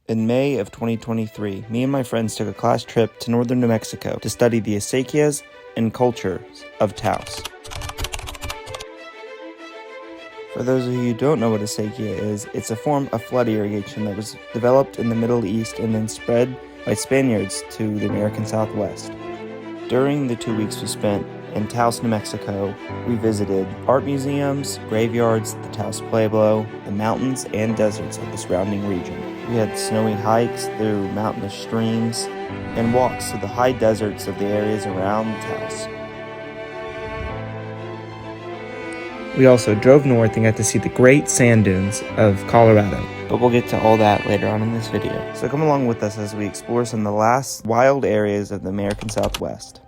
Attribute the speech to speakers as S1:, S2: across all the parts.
S1: In May of 2023, me and my friends took a class trip to northern New Mexico to study the acequias and cultures of Taos. For those of you who don't know what acequia is, it's a form of flood irrigation that was developed in the Middle East and then spread by Spaniards to the American Southwest. During the 2 weeks we spent in Taos, New Mexico, we visited art museums, graveyards, the Taos Pueblo, the mountains and deserts of the surrounding region. We had snowy hikes through mountainous streams and walks through the high deserts of the areas around Taos. We also drove north and got to see the great sand dunes of Colorado. But we'll get to all that later on in this video. So come along with us as we explore some of the last wild areas of the American Southwest.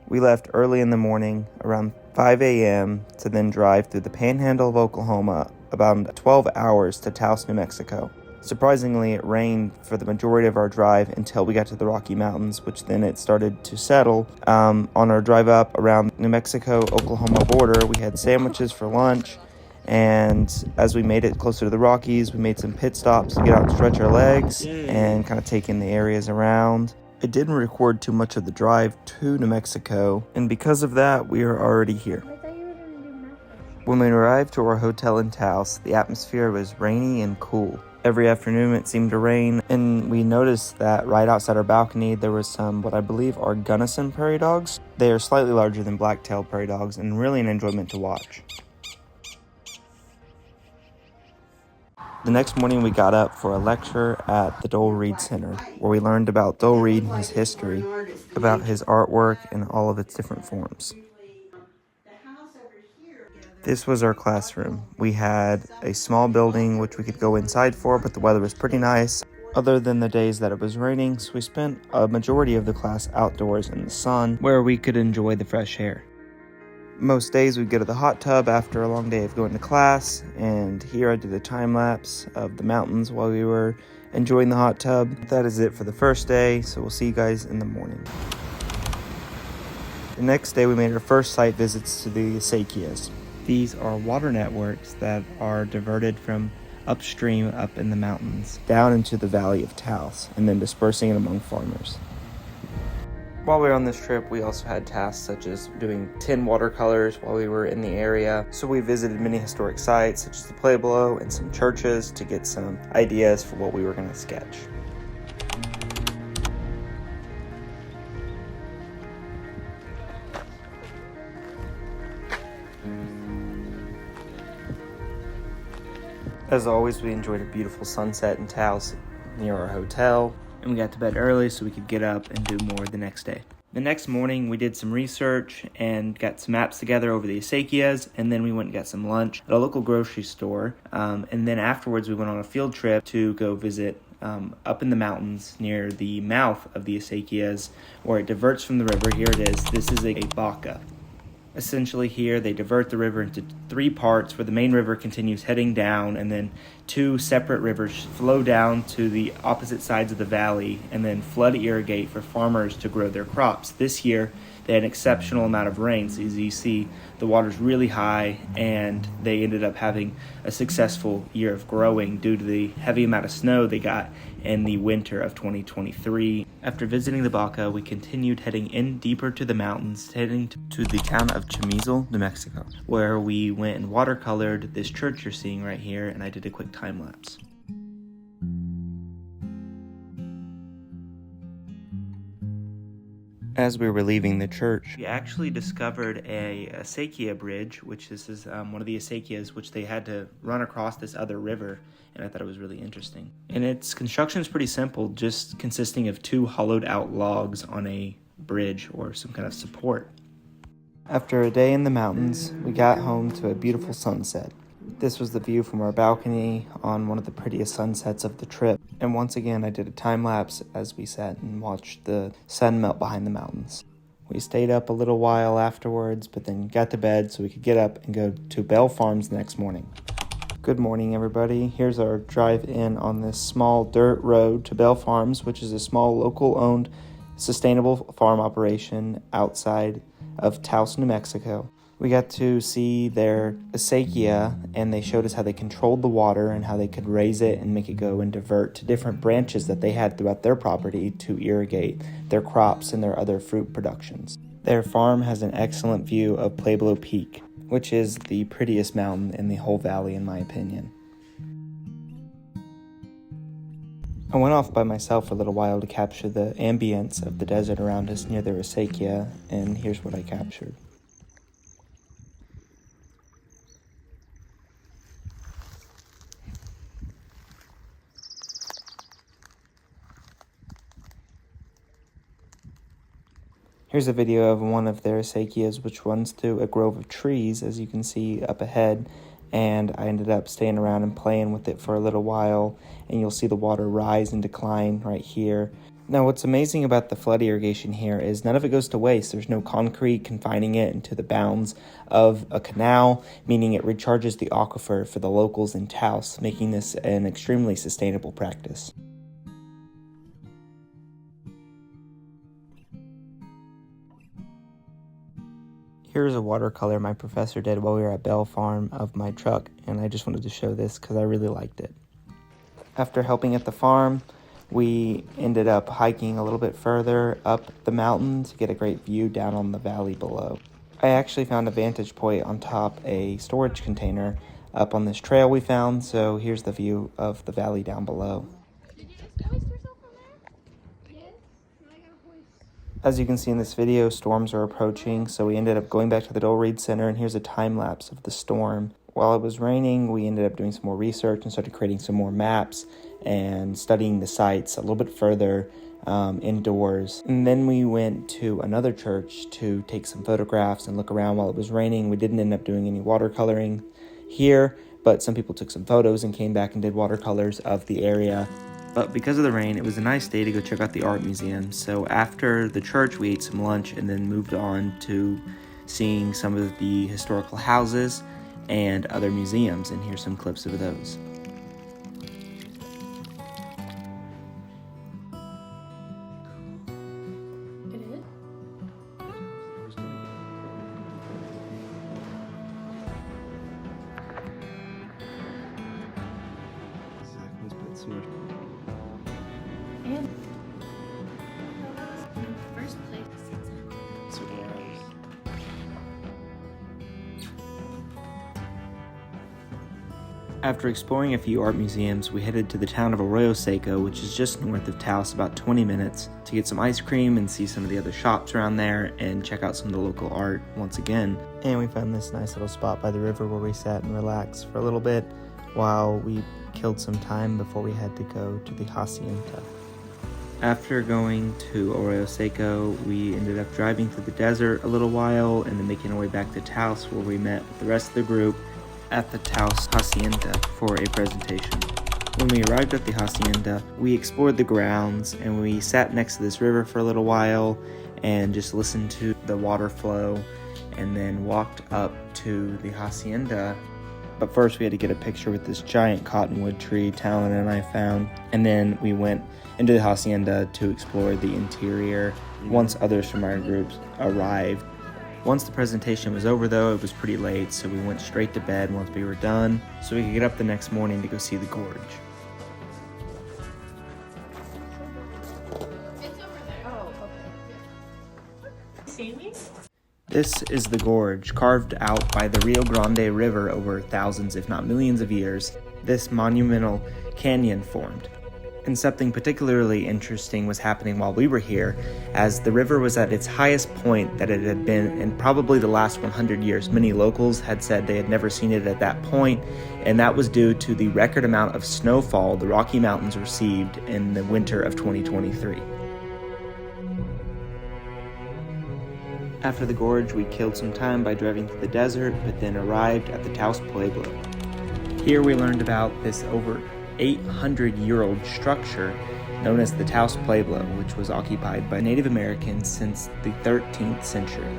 S1: We left early in the morning, around 5 a.m., to then drive through the panhandle of Oklahoma, about 12 hours to Taos, New Mexico. Surprisingly, it rained for the majority of our drive until we got to the Rocky Mountains, which then it started to settle. On our drive up around New Mexico-Oklahoma border, we had sandwiches for lunch, and as we made it closer to the Rockies, we made some pit stops to get out and stretch our legs and kind of take in the areas around. It didn't record too much of the drive to New Mexico, and because of that, we are already here. When we arrived to our hotel in Taos, the atmosphere was rainy and cool. Every afternoon it seemed to rain, and we noticed that right outside our balcony there was some what I believe are Gunnison prairie dogs. They are slightly larger than black-tailed prairie dogs and really an enjoyment to watch. The next morning we got up for a lecture at the Dole Reed Center, where we learned about Dole Reed and his history, about his artwork and all of its different forms. This was our classroom. We had a small building which we could go inside for, but the weather was pretty nice, other than the days that it was raining, so we spent a majority of the class outdoors in the sun, where we could enjoy the fresh air. Most days we'd go to the hot tub after a long day of going to class, and here I did a time lapse of the mountains while we were enjoying the hot tub. That is it for the first day, so we'll see you guys in the morning. The next day we made our first site visits to the acequias. These are water networks that are diverted from upstream up in the mountains down into the valley of Taos and then dispersing it among farmers. While we were on this trip, we also had tasks such as doing tin watercolors while we were in the area. So we visited many historic sites such as the Pueblo and some churches to get some ideas for what we were going to sketch. As always, we enjoyed a beautiful sunset in Taos near our hotel, and we got to bed early so we could get up and do more the next day. The next morning, we did some research and got some maps together over the acequias, and then we went and got some lunch at a local grocery store, and then afterwards we went on a field trip to go visit up in the mountains near the mouth of the acequias, where it diverts from the river. Here it is. This is a baca. Essentially here, they divert the river into three parts where the main river continues heading down, and then two separate rivers flow down to the opposite sides of the valley and then flood irrigate for farmers to grow their crops. This year, they had an exceptional amount of rain, so as you see, the water's really high, and they ended up having a successful year of growing due to the heavy amount of snow they got in the winter of 2023. After visiting the baca, we continued heading in deeper to the mountains, heading to the town of Chamizo, New Mexico, where we went and watercolored this church you're seeing right here, and I did a quick time lapse. As we were leaving the church, we actually discovered a acequia bridge, which this is one of the acequias which they had to run across this other river, and I thought it was really interesting. And its construction is pretty simple, just consisting of two hollowed out logs on a bridge or some kind of support. After a day in the mountains, we got home to a beautiful sunset. This was the view from our balcony on one of the prettiest sunsets of the trip. And once again, I did a time lapse as we sat and watched the sun melt behind the mountains. We stayed up a little while afterwards, but then got to bed so we could get up and go to Bell Farms the next morning. Good morning, everybody. Here's our drive in on this small dirt road to Bell Farms, which is a small local-owned sustainable farm operation outside of Taos, New Mexico. We got to see their acequia, and they showed us how they controlled the water and how they could raise it and make it go and divert to different branches that they had throughout their property to irrigate their crops and their other fruit productions. Their farm has an excellent view of Pueblo Peak, which is the prettiest mountain in the whole valley in my opinion. I went off by myself for a little while to capture the ambience of the desert around us near their acequia, and here's what I captured. Here's a video of one of their acequias, which runs through a grove of trees, as you can see up ahead, and I ended up staying around and playing with it for a little while, and you'll see the water rise and decline right here. Now, what's amazing about the flood irrigation here is none of it goes to waste. There's no concrete confining it into the bounds of a canal, meaning it recharges the aquifer for the locals in Taos, making this an extremely sustainable practice. Here's a watercolor my professor did while we were at Bell Farm of my truck, and I just wanted to show this because I really liked it. After helping at the farm, we ended up hiking a little bit further up the mountain to get a great view down on the valley below. I actually found a vantage point on top a storage container up on this trail we found, so here's the view of the valley down below. As you can see in this video, storms are approaching, so we ended up going back to the Dole Reed Center, and here's a time lapse of the storm. While it was raining, we ended up doing some more research and started creating some more maps and studying the sites a little bit further indoors. And then we went to another church to take some photographs and look around while it was raining. We didn't end up doing any watercoloring here, but some people took some photos and came back and did watercolors of the area. But because of the rain, it was a nice day to go check out the art museum. So after the church, we ate some lunch and then moved on to seeing some of the historical houses and other museums. And here's some clips of those.
S2: And first place.
S1: After exploring a few art museums, we headed to the town of Arroyo Seco, which is just north of Taos, about 20 minutes, to get some ice cream and see some of the other shops around there and check out some of the local art once again. And we found this nice little spot by the river where we sat and relaxed for a little bit while we killed some time before we had to go to the hacienda. After going to Arroyo Seco, we ended up driving through the desert a little while and then making our way back to Taos, where we met with the rest of the group at the Taos hacienda for a presentation. When we arrived at the hacienda, we explored the grounds and we sat next to this river for a little while and just listened to the water flow, and then walked up to the hacienda. But first we had to get a picture with this giant cottonwood tree Talon and I found, and then we went into the hacienda to explore the interior once others from our groups arrived. Once the presentation was over though, it was pretty late, so we went straight to bed once we were done, so we could get up the next morning to go see the gorge.
S2: It's over there. Oh, okay. See me?
S1: This is the gorge, carved out by the Rio Grande River over thousands, if not millions of years. This monumental canyon formed. And something particularly interesting was happening while we were here, as the river was at its highest point that it had been in probably the last 100 years. Many locals had said they had never seen it at that point, and that was due to the record amount of snowfall the Rocky Mountains received in the winter of 2023. After the gorge, we killed some time by driving through the desert, but then arrived at the Taos Pueblo. Here we learned about this over 800-year-old structure known as the Taos Pueblo, which was occupied by Native Americans since the 13th century.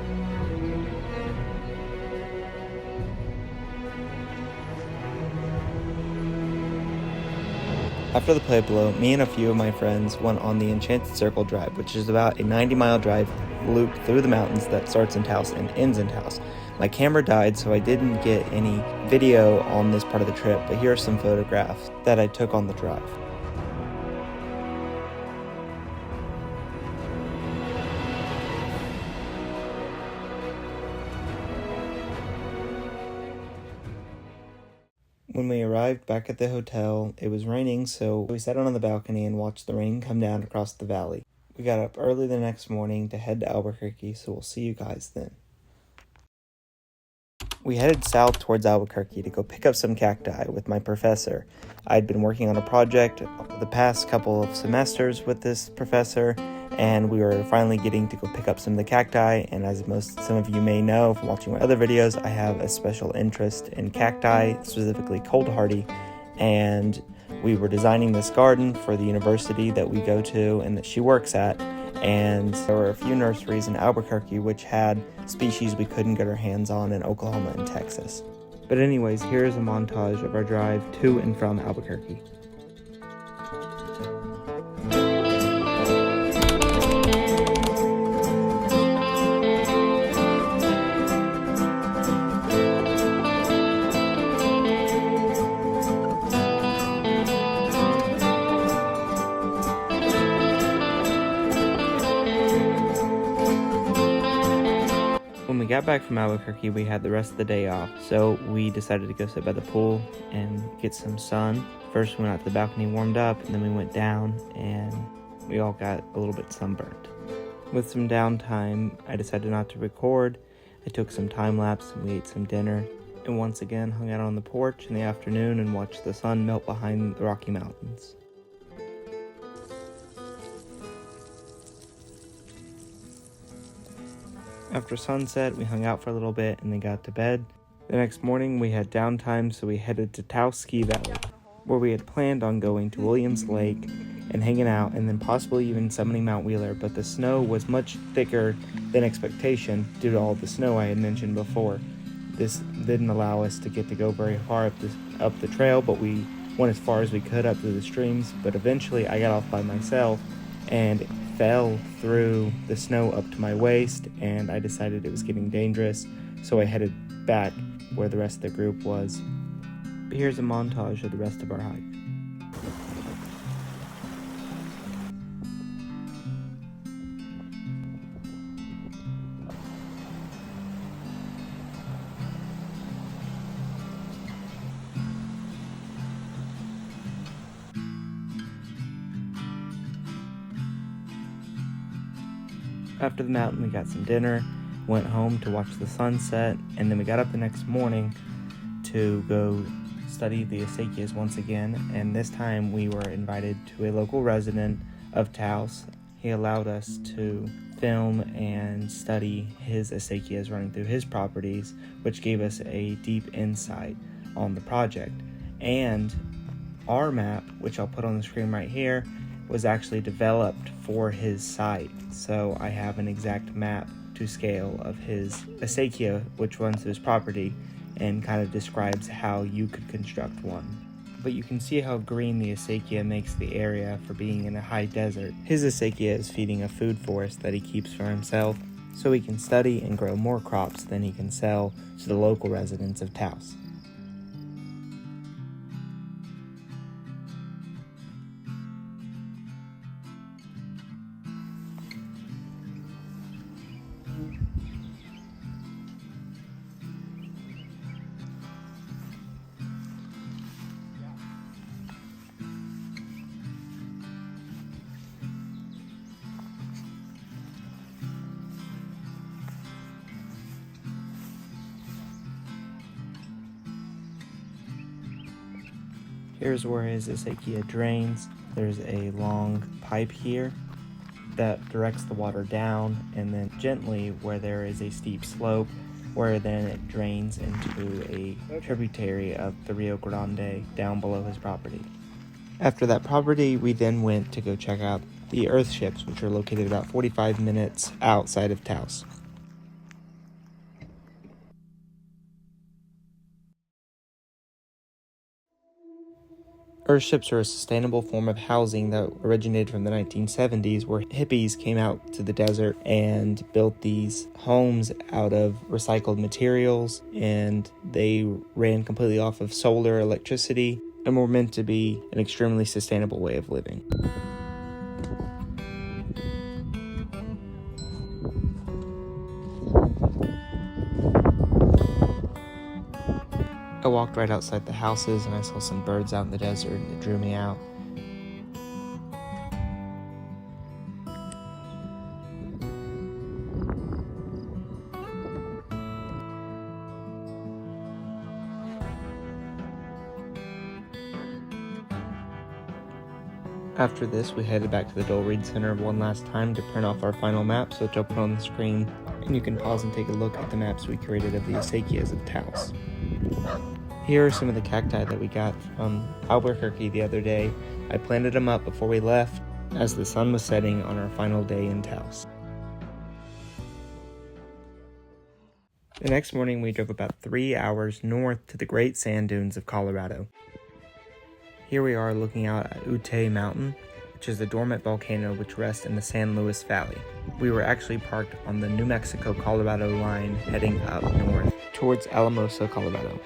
S1: After the Pueblo, me and a few of my friends went on the Enchanted Circle Drive, which is about a 90-mile drive loop through the mountains that starts in Taos and ends in Taos. My camera died, so I didn't get any video on this part of the trip, but here are some photographs that I took on the drive. When we arrived back at the hotel, it was raining, so we sat on the balcony and watched the rain come down across the valley. We got up early the next morning to head to Albuquerque, so we'll see you guys then. We headed south towards Albuquerque to go pick up some cacti with my professor. I'd been working on a project the past couple of semesters with this professor, and we were finally getting to go pick up some of the cacti. And as some of you may know from watching my other videos, I have a special interest in cacti, specifically cold hardy, and we were designing this garden for the university that we go to and that she works at. And there were a few nurseries in Albuquerque which had species we couldn't get our hands on in Oklahoma and Texas. But anyways, here's a montage of our drive to and from Albuquerque. When we got back from Albuquerque, we had the rest of the day off, so we decided to go sit by the pool and get some sun. First, we went out to the balcony, warmed up, and then we went down, and we all got a little bit sunburned. With some downtime, I decided not to record. I took some time-lapse, and we ate some dinner, and once again hung out on the porch in the afternoon and watched the sun melt behind the Rocky Mountains. After sunset, we hung out for a little bit and then got to bed. The next morning, we had downtime, so we headed to Taos Ski Valley, where we had planned on going to Williams Lake and hanging out, and then possibly even summiting Mount Wheeler, but the snow was much thicker than expectation due to all the snow I had mentioned before. This didn't allow us to get to go very far up the trail, but we went as far as we could up through the streams. But eventually, I got off by myself and fell through the snow up to my waist, and I decided it was getting dangerous, so I headed back where the rest of the group was. But here's a montage of the rest of our hike. After the mountain, we got some dinner, went home to watch the sunset, and then we got up the next morning to go study the acequias once again, and this time we were invited to a local resident of Taos. He allowed us to film and study his acequias running through his properties, which gave us a deep insight on the project. And our map, which I'll put on the screen right here, was actually developed for his site. So I have an exact map to scale of his acequia, which runs through his property, and kind of describes how you could construct one. But you can see how green the acequia makes the area for being in a high desert. His acequia is feeding a food forest that he keeps for himself, so he can study and grow more crops than he can sell to the local residents of Taos. Here's where his acequia drains. There's a long pipe here that directs the water down, and then gently where there is a steep slope where then it drains into a tributary of the Rio Grande down below his property. After that property, we then went to go check out the earth ships, which are located about 45 minutes outside of Taos. Earthships are a sustainable form of housing that originated from the 1970s, where hippies came out to the desert and built these homes out of recycled materials, and they ran completely off of solar electricity and were meant to be an extremely sustainable way of living. I walked right outside the houses and I saw some birds out in the desert and it drew me out. After this, we headed back to the Dole Reed Center one last time to print off our final maps, which I'll put on the screen, and you can pause and take a look at the maps we created of the acequias of Taos. Here are some of the cacti that we got from Albuquerque the other day. I planted them up before we left as the sun was setting on our final day in Taos. The next morning, we drove about 3 hours north to the Great Sand Dunes of Colorado. Here we are looking out at Ute Mountain, which is a dormant volcano which rests in the San Luis Valley. We were actually parked on the New Mexico-Colorado line heading up north towards Alamosa, Colorado.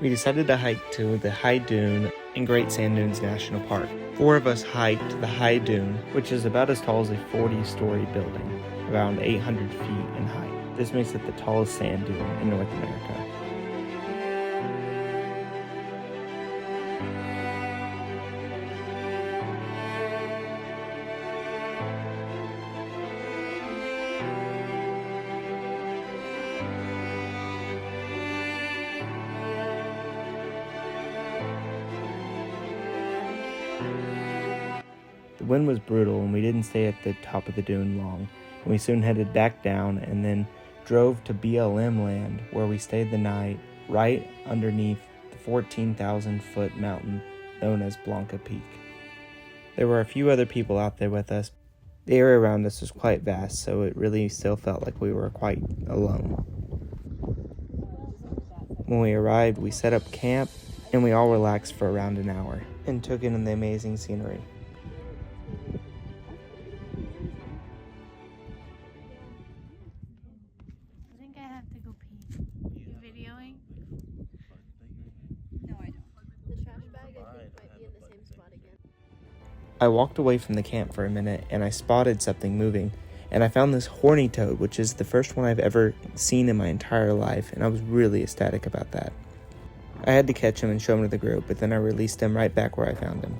S1: We decided to hike to the High Dune in Great Sand Dunes National Park. 4 of us hiked to the High Dune, which is about as tall as a 40-story building, around 800 feet in height. This makes it the tallest sand dune in North America. The wind was brutal and we didn't stay at the top of the dune long. We soon headed back down and then drove to BLM land, where we stayed the night right underneath the 14,000-foot mountain known as Blanca Peak. There were a few other people out there with us. The area around us was quite vast, so it really still felt like we were quite alone. When we arrived, we set up camp and we all relaxed for around an hour and took in the amazing scenery.
S2: I think I have to go pee. You videoing? No, I don't. The trash bag, I think, might be in the same spot again.
S1: I walked away from the camp for a minute and I spotted something moving, and I found this horny toad, which is the first one I've ever seen in my entire life, and I was really ecstatic about that. I had to catch him and show him to the group, but then I released him right back where I found him.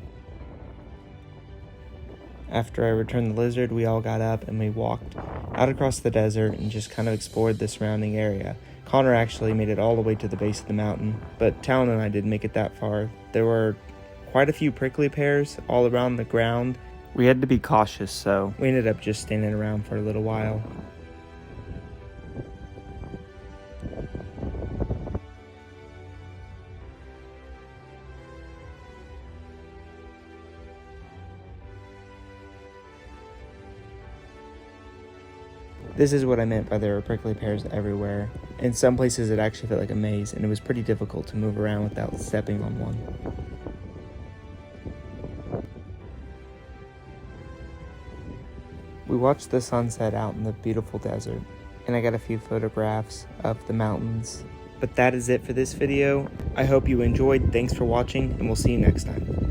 S1: After I returned the lizard, we all got up and we walked out across the desert and just kind of explored the surrounding area. Connor actually made it all the way to the base of the mountain, but Talon and I didn't make it that far. There were quite a few prickly pears all around the ground. We had to be cautious, so we ended up just standing around for a little while. This is what I meant by there were prickly pears everywhere. In some places it actually felt like a maze, and it was pretty difficult to move around without stepping on one. We watched the sunset out in the beautiful desert, and I got a few photographs of the mountains. But that is it for this video. I hope you enjoyed. Thanks for watching, and we'll see you next time.